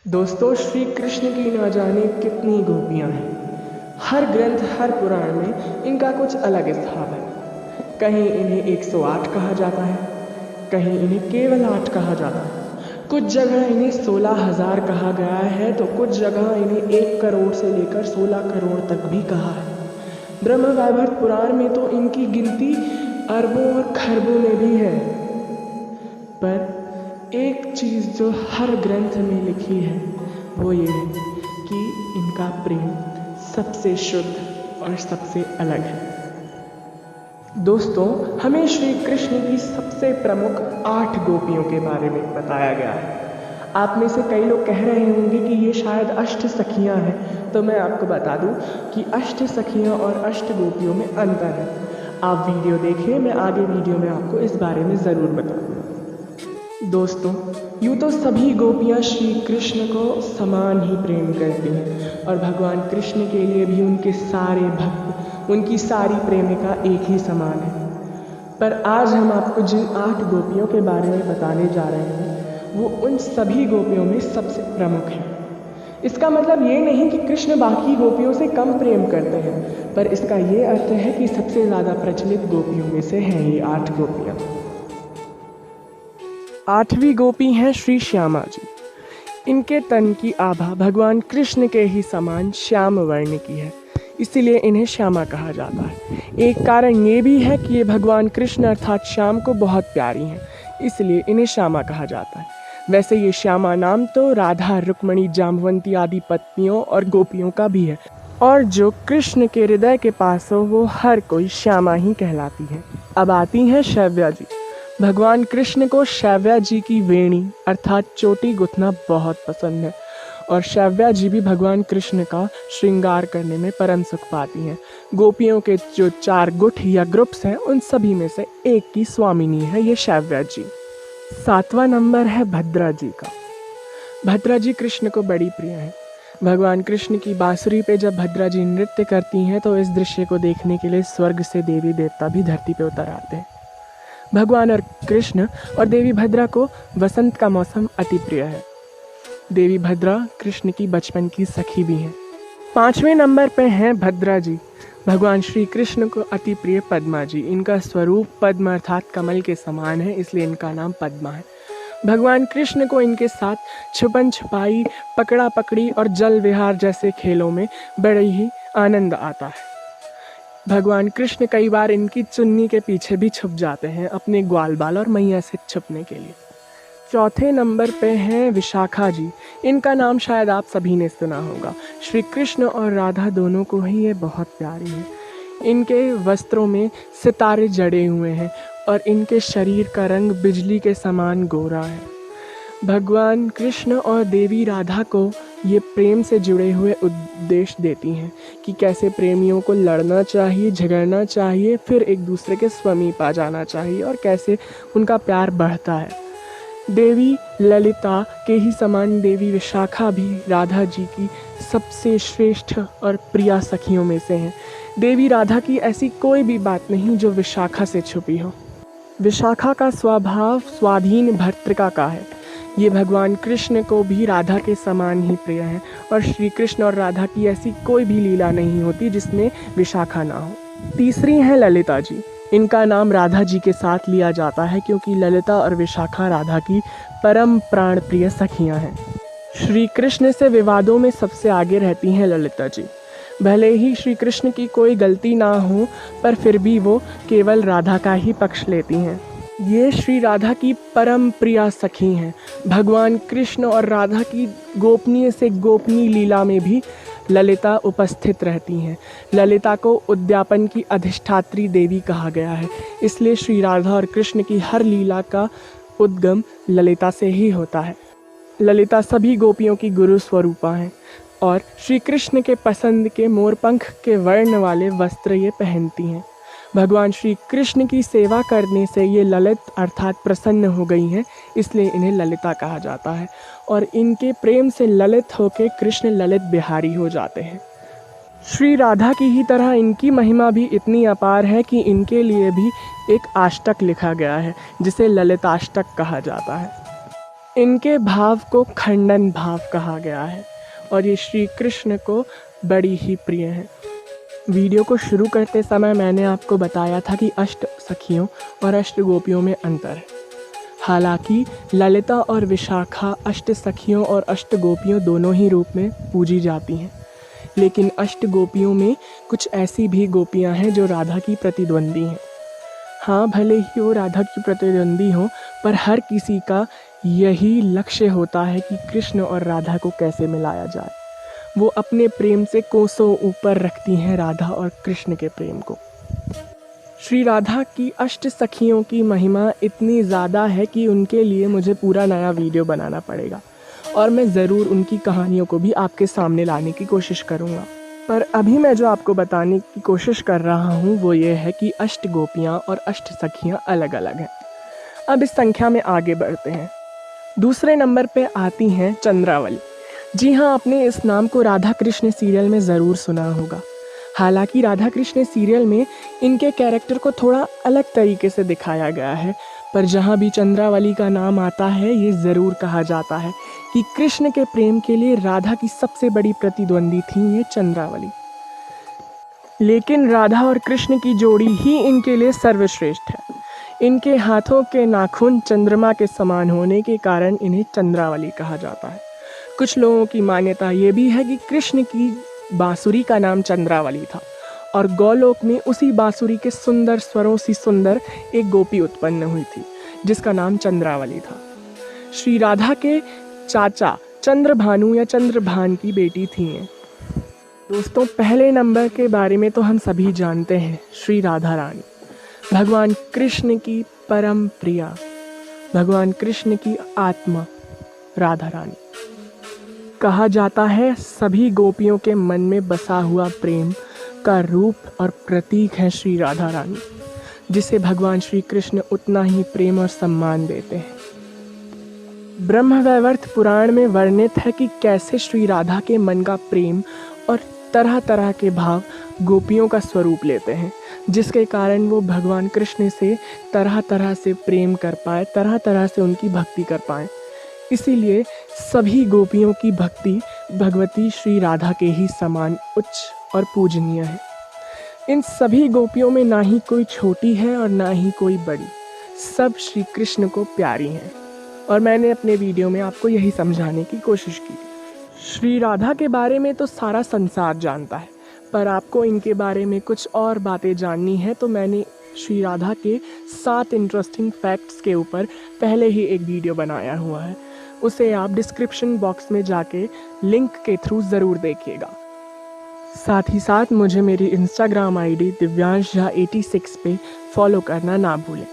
दोस्तों, श्री कृष्ण की ना जाने कितनी गोपियाँ हैं। हर ग्रंथ, हर पुराण में इनका कुछ अलग स्थान है। कहीं इन्हें 108 कहा जाता है, कहीं इन्हें केवल 8 कहा जाता है। कुछ जगह इन्हें 16,000 कहा गया है, तो कुछ जगह इन्हें 1 करोड़ से लेकर 16 करोड़ तक भी कहा है। ब्रह्म वैवर्त पुराण में तो इनकी गिनती अरबों और खरबों में भी है। पर एक चीज़ जो हर ग्रंथ में लिखी है वो ये है कि इनका प्रेम सबसे शुद्ध और सबसे अलग है। दोस्तों, हमें श्री कृष्ण की सबसे प्रमुख 8 गोपियों के बारे में बताया गया है। आप में से कई लोग कह रहे होंगे कि ये शायद अष्ट सखियाँ हैं, तो मैं आपको बता दूं कि अष्ट सखियाँ और अष्ट गोपियों में अंतर है। आप वीडियो देखिए, मैं आगे वीडियो में आपको इस बारे में ज़रूर बताऊँगा। दोस्तों, यूँ तो सभी गोपियाँ श्री कृष्ण को समान ही प्रेम करती हैं और भगवान कृष्ण के लिए भी उनके सारे भक्त, उनकी सारी प्रेमिका एक ही समान है। पर आज हम आपको जिन 8 गोपियों के बारे में बताने जा रहे हैं वो उन सभी गोपियों में सबसे प्रमुख है। इसका मतलब ये नहीं कि कृष्ण बाकी गोपियों से कम प्रेम करते हैं, पर इसका ये अर्थ है कि सबसे ज़्यादा प्रचलित गोपियों में से हैं ये 8 गोपियाँ। 8वीं गोपी हैं श्री श्यामा जी। इनके तन की आभा भगवान कृष्ण के ही समान श्याम वर्ण की है, इसीलिए इन्हें श्यामा कहा जाता है। एक कारण ये भी है कि ये भगवान कृष्ण अर्थात श्याम को बहुत प्यारी हैं, इसलिए इन्हें श्यामा कहा जाता है। वैसे ये श्यामा नाम तो राधा, रुक्मणी, जाम्बवंती आदि पत्नियों और गोपियों का भी है, और जो कृष्ण के हृदय के पास हो वो हर कोई श्यामा ही कहलाती है। अब आती हैं शैव्या जी। भगवान कृष्ण को शैव्या जी की वेणी अर्थात चोटी गुथना बहुत पसंद है और शैव्या जी भी भगवान कृष्ण का श्रृंगार करने में परम सुख पाती हैं। गोपियों के जो 4 गुट या ग्रुप्स हैं उन सभी में से एक की स्वामिनी है ये शैव्या जी। 7वां नंबर है भद्रा जी का। भद्रा जी कृष्ण को बड़ी प्रिय है। भगवान कृष्ण की बांसुरी पे जब भद्रा जी नृत्य करती हैं तो इस दृश्य को देखने के लिए स्वर्ग से देवी देवता भी धरती पे उतर आते हैं। भगवान और कृष्ण और देवी भद्रा को वसंत का मौसम अति प्रिय है। देवी भद्रा कृष्ण की बचपन की सखी भी हैं। 5वें नंबर पे हैं भद्रा जी। भगवान श्री कृष्ण को अति प्रिय पद्मा जी। इनका स्वरूप पद्म अर्थात कमल के समान है, इसलिए इनका नाम पद्मा है। भगवान कृष्ण को इनके साथ छुपन छुपाई, पकड़ा पकड़ी और जल विहार जैसे खेलों में बड़े ही आनंद आता है। भगवान कृष्ण कई बार इनकी चुन्नी के पीछे भी छुप जाते हैं अपने ग्वाल बाल और मैया से छुपने के लिए। 4थे नंबर पे हैं विशाखा जी। इनका नाम शायद आप सभी ने सुना होगा। श्री कृष्ण और राधा दोनों को ही ये बहुत प्यारी है। इनके वस्त्रों में सितारे जड़े हुए हैं और इनके शरीर का रंग बिजली के समान गोरा है। भगवान कृष्ण और देवी राधा को ये प्रेम से जुड़े हुए उपदेश देती हैं कि कैसे प्रेमियों को लड़ना चाहिए, झगड़ना चाहिए, फिर एक दूसरे के समीप आ जाना चाहिए और कैसे उनका प्यार बढ़ता है। देवी ललिता के ही समान देवी विशाखा भी राधा जी की सबसे श्रेष्ठ और प्रिय सखियों में से हैं। देवी राधा की ऐसी कोई भी बात नहीं जो विशाखा से छुपी हो। विशाखा का स्वभाव स्वाधीन भर्तृका का है। ये भगवान कृष्ण को भी राधा के समान ही प्रिय है और श्री कृष्ण और राधा की ऐसी कोई भी लीला नहीं होती जिसमें विशाखा ना हो। तीसरी हैं ललिता जी। इनका नाम राधा जी के साथ लिया जाता है क्योंकि ललिता और विशाखा राधा की परम प्राण प्रिय सखियां हैं। श्री कृष्ण से विवादों में सबसे आगे रहती हैं ललिता जी। भले ही श्री कृष्ण की कोई गलती ना हो, पर फिर भी वो केवल राधा का ही पक्ष लेती हैं। ये श्री राधा की परम प्रिया सखी हैं। भगवान कृष्ण और राधा की गोपनीय से गोपनीय लीला में भी ललिता उपस्थित रहती हैं। ललिता को उद्यापन की अधिष्ठात्री देवी कहा गया है, इसलिए श्री राधा और कृष्ण की हर लीला का उद्गम ललिता से ही होता है। ललिता सभी गोपियों की गुरु स्वरूपा हैं और श्री कृष्ण के पसंद के मोरपंख के वर्ण वाले वस्त्र ये पहनती हैं। भगवान श्री कृष्ण की सेवा करने से ये ललित अर्थात प्रसन्न हो गई हैं, इसलिए इन्हें ललिता कहा जाता है और इनके प्रेम से ललित होकर कृष्ण ललित बिहारी हो जाते हैं। श्री राधा की ही तरह इनकी महिमा भी इतनी अपार है कि इनके लिए भी एक अष्टक लिखा गया है जिसे ललिताष्टक कहा जाता है। इनके भाव को खंडन भाव कहा गया है और ये श्री कृष्ण को बड़ी ही प्रिय है। वीडियो को शुरू करते समय मैंने आपको बताया था कि अष्ट सखियों और अष्ट गोपियों में अंतर है। हालांकि ललिता और विशाखा अष्ट सखियों और अष्ट गोपियों दोनों ही रूप में पूजी जाती हैं, लेकिन अष्ट गोपियों में कुछ ऐसी भी गोपियां हैं जो राधा की प्रतिद्वंदी हैं। हाँ, भले ही वो राधा की प्रतिद्वंदी हो, पर हर किसी का यही लक्ष्य होता है कि कृष्ण और राधा को कैसे मिलाया जाए। वो अपने प्रेम से कोसों ऊपर रखती हैं राधा और कृष्ण के प्रेम को। श्री राधा की अष्ट सखियों की महिमा इतनी ज़्यादा है कि उनके लिए मुझे पूरा नया वीडियो बनाना पड़ेगा और मैं ज़रूर उनकी कहानियों को भी आपके सामने लाने की कोशिश करूँगा। पर अभी मैं जो आपको बताने की कोशिश कर रहा हूँ वो ये है कि अष्ट गोपियाँ और अष्ट सखियाँ अलग अलग हैं। अब इस संख्या में आगे बढ़ते हैं। दूसरे नंबर पे आती हैं चंद्रावली। जी हाँ, आपने इस नाम को राधा कृष्ण सीरियल में ज़रूर सुना होगा। हालांकि राधा कृष्ण सीरियल में इनके कैरेक्टर को थोड़ा अलग तरीके से दिखाया गया है, पर जहाँ भी चंद्रावली का नाम आता है ये ज़रूर कहा जाता है कि कृष्ण के प्रेम के लिए राधा की सबसे बड़ी प्रतिद्वंदी थी ये चंद्रावली। लेकिन राधा और कृष्ण की जोड़ी ही इनके लिए सर्वश्रेष्ठ है। इनके हाथों के नाखून चंद्रमा के समान होने के कारण इन्हें चंद्रावली कहा जाता है। कुछ लोगों की मान्यता ये भी है कि कृष्ण की बांसुरी का नाम चंद्रावली था और गोलोक में उसी बांसुरी के सुंदर स्वरों सी सुंदर एक गोपी उत्पन्न हुई थी जिसका नाम चंद्रावली था। श्री राधा के चाचा चंद्रभानु या चंद्रभान की बेटी थी ये। दोस्तों, पहले नंबर के बारे में तो हम सभी जानते हैं, श्री राधा रानी भगवान कृष्ण की परम प्रिया, भगवान कृष्ण की आत्मा राधा रानी। कहा जाता है सभी गोपियों के मन में बसा हुआ प्रेम का रूप और प्रतीक है श्री राधा रानी, जिसे भगवान श्री कृष्ण उतना ही प्रेम और सम्मान देते हैं। ब्रह्मवैवर्त पुराण में वर्णित है कि कैसे श्री राधा के मन का प्रेम और तरह तरह के भाव गोपियों का स्वरूप लेते हैं, जिसके कारण वो भगवान कृष्ण से तरह तरह से प्रेम कर पाए, तरह तरह से उनकी भक्ति कर पाएँ। इसीलिए सभी गोपियों की भक्ति भगवती श्री राधा के ही समान उच्च और पूजनीय है। इन सभी गोपियों में ना ही कोई छोटी है और ना ही कोई बड़ी, सब श्री कृष्ण को प्यारी हैं और मैंने अपने वीडियो में आपको यही समझाने की कोशिश की। श्री राधा के बारे में तो सारा संसार जानता है, पर आपको इनके बारे में कुछ और बातें जाननी है तो मैंने श्री राधा के 7 इंटरेस्टिंग फैक्ट्स के ऊपर पहले ही एक वीडियो बनाया हुआ है। उसे आप डिस्क्रिप्शन बॉक्स में जाके लिंक के थ्रू ज़रूर देखिएगा। साथ ही साथ मुझे मेरी इंस्टाग्राम आईडी दिव्यांश झा 86 पे फॉलो करना ना भूलें।